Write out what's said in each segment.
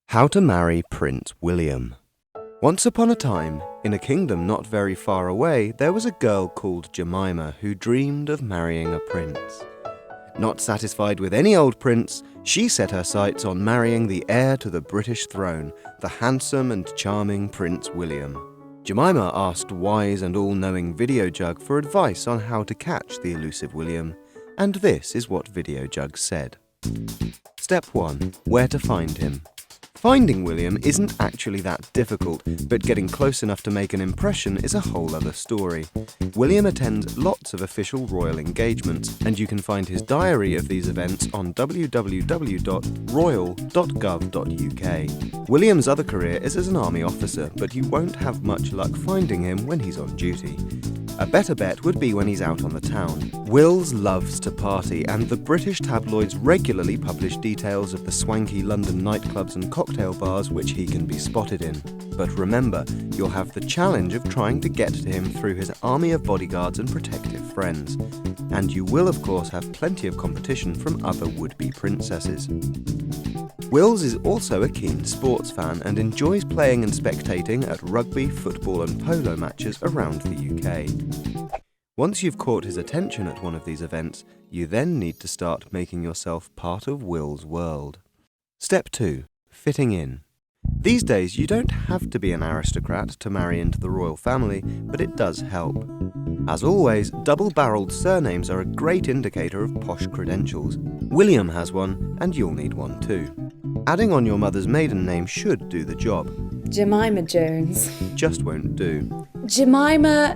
How to marry Prince William. Once upon a time, in a kingdom not very far away, there was a girl called Jemima who dreamed of marrying a prince. Not satisfied with any old prince, she set her sights on marrying the heir to the British throne, the handsome and charming Prince William. Jemima asked wise and all-knowing VideoJug for advice on how to catch the elusive William, and this is what VideoJug said. Step 1. Where to find him. Finding William isn't actually that difficult, but getting close enough to make an impression is a whole other story. William attends lots of official royal engagements, and you can find his diary of these events on www.royal.gov.uk. William's other career is as an army officer, but you won't have much luck finding him when he's on duty. A better bet would be when he's out on the town. Wills loves to party, and the British tabloids regularly publish details of the swanky London nightclubs and cocktail bars which he can be spotted in. But remember, you'll have the challenge of trying to get to him through his army of bodyguards and protective friends. And you will of course have plenty of competition from other would-be princesses. Wills is also a keen sports fan and enjoys playing and spectating at rugby, football and polo matches around the UK. Once you've caught his attention at one of these events, you then need to start making yourself part of Will's world. Step 2. Fitting in. These days you don't have to be an aristocrat to marry into the royal family, but it does help. As always, double-barreled surnames are a great indicator of posh credentials. William has one, and you'll need one too. Adding on your mother's maiden name should do the job. Jemima Jones. Just won't do. Jemima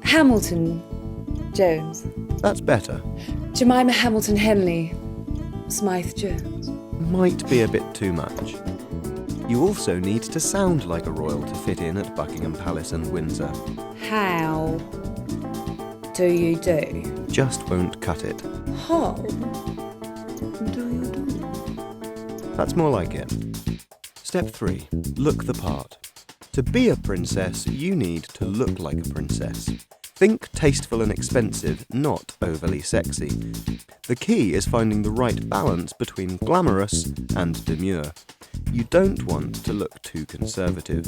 Hamilton Jones. That's better. Jemima Hamilton Henley Smythe Jones. Might be a bit too much. You also need to sound like a royal to fit in at Buckingham Palace and Windsor. How do you do? Just won't cut it. How do you do? That's more like it. Step 3. Look the part. To be a princess, you need to look like a princess. Think tasteful and expensive, not overly sexy. The key is finding the right balance between glamorous and demure. You don't want to look too conservative.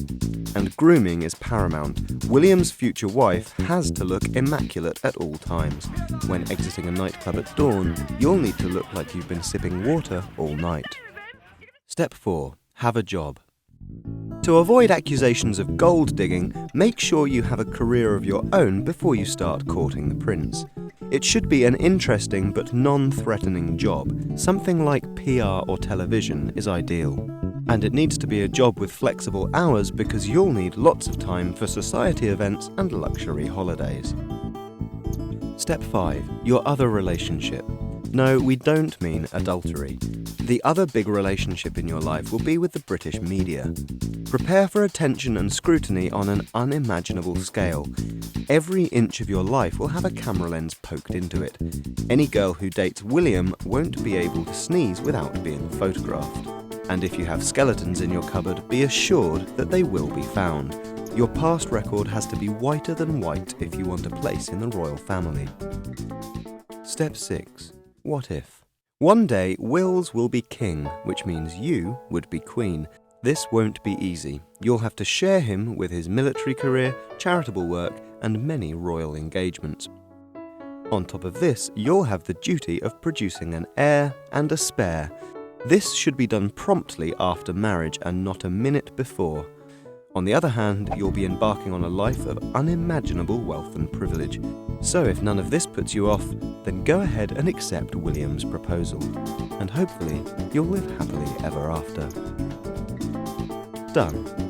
And grooming is paramount. William's future wife has to look immaculate at all times. When exiting a nightclub at dawn, you'll need to look like you've been sipping water all night. Step 4. Have a job. To avoid accusations of gold digging, make sure you have a career of your own before you start courting the prince. It should be an interesting but non-threatening job. Something like PR or television is ideal. And it needs to be a job with flexible hours because you'll need lots of time for society events and luxury holidays. Step 5. Your other relationship. No, we don't mean adultery. The other big relationship in your life will be with the British media. Prepare for attention and scrutiny on an unimaginable scale. Every inch of your life will have a camera lens poked into it. Any girl who dates William won't be able to sneeze without being photographed. And if you have skeletons in your cupboard, be assured that they will be found. Your past record has to be whiter than white if you want a place in the royal family. Step 6. What if? One day, Wills will be king, which means you would be queen. This won't be easy. You'll have to share him with his military career, charitable work, and many royal engagements. On top of this, you'll have the duty of producing an heir and a spare. This should be done promptly after marriage and not a minute before. On the other hand, you'll be embarking on a life of unimaginable wealth and privilege. So if none of this puts you off, then go ahead and accept William's proposal. And hopefully, you'll live happily ever after. Done.